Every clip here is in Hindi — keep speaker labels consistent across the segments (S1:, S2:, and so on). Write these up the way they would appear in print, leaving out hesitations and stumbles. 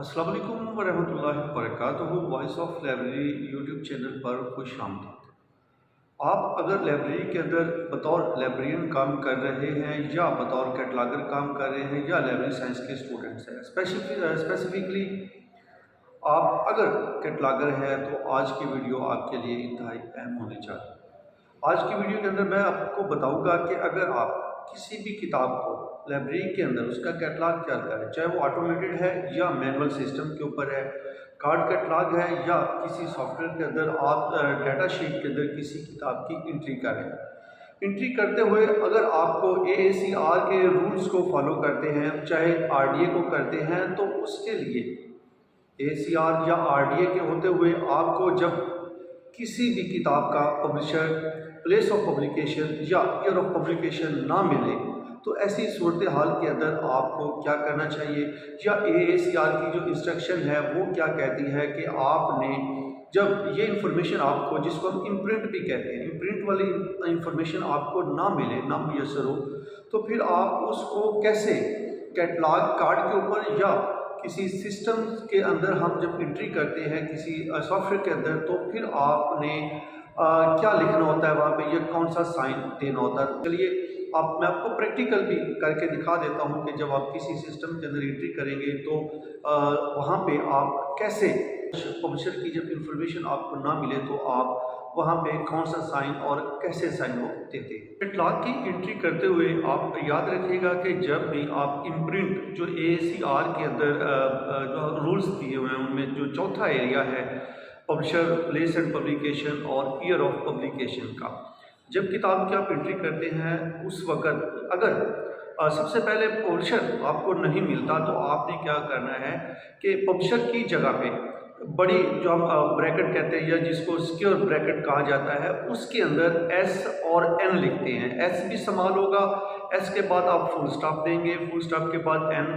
S1: अस्सलाम वालेकुम वरहमतुल्लाहि वबरकातुहू। Voice of library YouTube channel पर खुश आमदीद। आप अगर लाइब्रेरी के अंदर बतौर लाइब्रेरियन काम कर रहे हैं या बतौर कैटलॉगर काम कर रहे हैं या लाइब्रेरी साइंस के स्टूडेंट्स हैं, स्पेसिफिकली आप अगर कैटलॉगर हैं तो आज की वीडियो आपके लिए इंतहाई अहम होनी चाहिए। आज की वीडियो के अंदर मैं आपको बताऊंगा कि अगर आप किसी भी किताब को लाइब्रेरी के अंदर उसका कैटलॉग क्या करें, चाहे वो ऑटोमेटेड है या मैनुअल सिस्टम के ऊपर है, कार्ड कैटलॉग है या किसी सॉफ्टवेयर के अंदर आप डाटा शीट के अंदर किसी किताब की एंट्री करें। एंट्री करते हुए अगर आपको AACR के रूल्स को फॉलो करते हैं, चाहे RDA को करते हैं, तो उसके लिए AACR या RDA के होते हुए आपको जब किसी भी किताब का पब्लिशर, प्लेस ऑफ पब्लिकेशन या ईयर ऑफ पब्लिकेशन ना मिले, तो ऐसी सूरत हाल के अंदर आपको क्या करना चाहिए या AACR की जो इंस्ट्रक्शन है वो क्या कहती है कि आपने जब ये इंफॉर्मेशन आपको, जिसको हम इम्प्रिंट भी कहते हैं, इम्प्रिंट वाली इंफॉर्मेशन आपको ना मिले, ना मुयसर हो, तो फिर आप उसको कैसे कैटलॉग कार्ड के ऊपर या किसी सिस्टम के अंदर हम जब एंट्री करते हैं किसी सॉफ्टवेयर के अंदर, तो फिर आपने क्या लिखना होता है वहाँ पे, या कौन सा साइन देना होता है। चलिए मैं आपको प्रैक्टिकल भी करके दिखा देता हूँ कि जब आप किसी सिस्टम के अंदर एंट्री करेंगे तो वहाँ पे आप कैसे, पब्लिशर की जब इंफॉर्मेशन आपको ना मिले तो आप वहाँ पे कौन सा साइन और कैसे साइन वो देते हैं। कैटलॉग की एंट्री करते हुए आप याद रखिएगा कि जब भी आप इम्प्रिंट जो AACR के अंदर जो रूल्स दिए हुए हैं उनमें जो चौथा एरिया है पब्लिशर, प्लेस एंड पब्लिकेशन और ईयर ऑफ पब्लिकेशन का, जब किताब की आप एंट्री करते हैं उस वक़्त अगर सबसे पहले पब्लिशर आपको नहीं मिलता तो आपने क्या करना है कि पब्लिशर की जगह पे बड़ी जो हम ब्रैकेट कहते हैं या जिसको सिक्योर ब्रैकेट कहा जाता है, उसके अंदर S और N लिखते हैं। S भी समाल होगा, S के बाद आप फुल स्टॉप देंगे, फुल स्टॉप के बाद N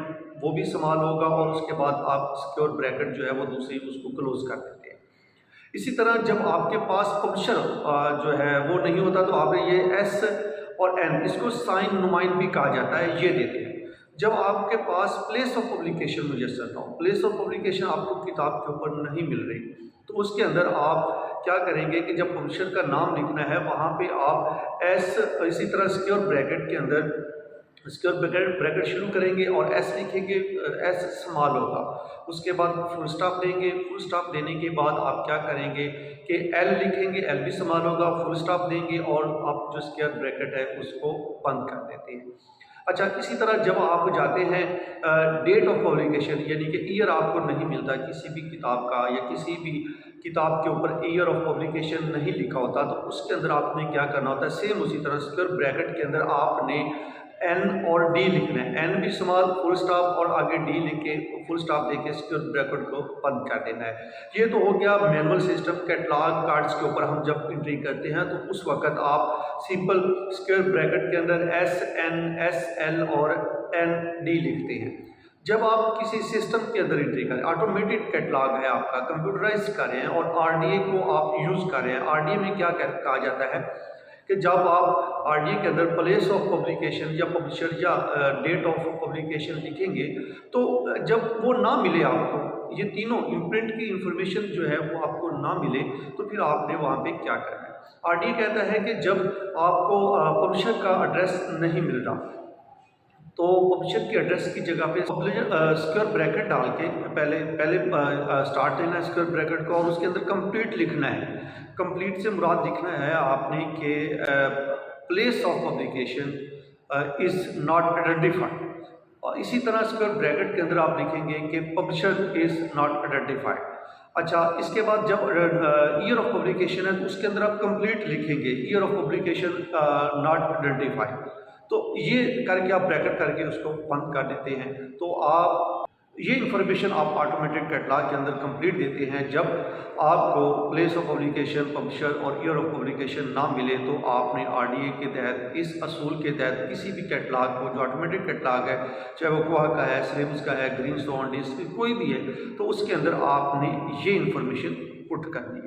S1: वो भी समाल होगा और उसके बाद आप सिक्योर ब्रैकेट जो है वो दूसरी उसको क्लोज कर देते हैं। इसी तरह जब आपके पास पब्लिशर जो है वो नहीं होता तो आपने ये S और N, इसको साइन नुमाइंद भी कहा जाता है, ये देते हैं। जब आपके पास प्लेस ऑफ पब्लिकेशन मुयसर ना हो, प्लेस ऑफ पब्लिकेशन आपको किताब के ऊपर नहीं मिल रही, तो उसके अंदर आप क्या करेंगे कि जब पब्लिशर का नाम लिखना है वहाँ पे आप S, इसी तरह सिक्योर ब्रैकेट के अंदर सिक्योर ब्रैकेट शुरू करेंगे और S लिखेंगे, S स्मॉल होगा, उसके बाद फुल स्टॉप देंगे, फुल स्टॉप देने के बाद आप क्या करेंगे कि L लिखेंगे, L भी स्मॉल होगा, फुल स्टॉप देंगे और आप जो स्क्वायर ब्रैकेट है उसको बंद कर देते हैं। अच्छा, इसी तरह जब आप जाते हैं डेट ऑफ पब्लिकेशन, यानी कि ईयर आपको नहीं मिलता किसी भी किताब का या किसी भी किताब के ऊपर ईयर ऑफ पब्लिकेशन नहीं लिखा होता, तो उसके अंदर आपने क्या करना होता है, सेम उसी तरह स्क्वायर ब्रैकेट के अंदर आपने N और D लिखना है, N भी स्मॉल, फुल स्टॉप और आगे D लिख के फुल स्टॉप देके सिक्योर ब्रैकेट को बंद कर देना है। ये तो हो गया मैनुअल सिस्टम। कैटलॉग कार्ड्स के ऊपर हम जब एंट्री करते हैं तो उस वक्त आप सिंपल स्क्वायर ब्रैकेट के अंदर S N S L और N D लिखते हैं। जब आप किसी सिस्टम के अंदर एंट्री करें, ऑटोमेटेड कैटलॉग है आपका, कंप्यूटराइज कर रहे हैं और RDA को आप यूज़ कर रहे हैं, RDA में क्या कहा जाता है कि जब आप RDA के अंदर प्लेस ऑफ पब्लिकेशन या पब्लिशर या डेट ऑफ पब्लिकेशन लिखेंगे तो जब वो ना मिले आपको, ये तीनों इम्प्रिंट की इंफॉर्मेशन जो है वो आपको ना मिले, तो फिर आपने वहाँ पे क्या करना है। RDA कहता है कि जब आपको पब्लिशर का एड्रेस नहीं मिल रहा तो पब्लिशर की एड्रेस की जगह पे स्क्वायर ब्रैकेट डाल के पहले स्टार्ट देना है स्क्वायर ब्रैकेट को और उसके अंदर कंप्लीट लिखना है। कंप्लीट से मुराद लिखना है आपने कि place of publication is not identified, और इसी तरह स्क्वायर ब्रैकेट के अंदर आप लिखेंगे कि पब्लिशर इज़ नॉट आइडेंटिफाइड। अच्छा, इसके बाद जब ईयर ऑफ पब्लिकेशन है तो उसके अंदर आप कंप्लीट लिखेंगे, year of publication not identified. तो ये करके आप ब्रैकेट करके उसको बंद कर देते हैं। तो आप ये इंफॉर्मेशन आप ऑटोमेटेड कैटलॉग के अंदर कंप्लीट देते हैं। जब आपको प्लेस ऑफ पब्लिकेशन, पब्लिशर और ईयर ऑफ पब्लिकेशन ना मिले तो आपने RDA के तहत, इस असूल के तहत किसी भी कैटलॉग को, जो ऑटोमेटेड कैटलॉग है, चाहे वो कोहा का है, स्लिम्स का है, ग्रीनस्टोन, डिस्क, कोई भी है, तो उसके अंदर आपने ये इंफॉर्मेशन पुट करनी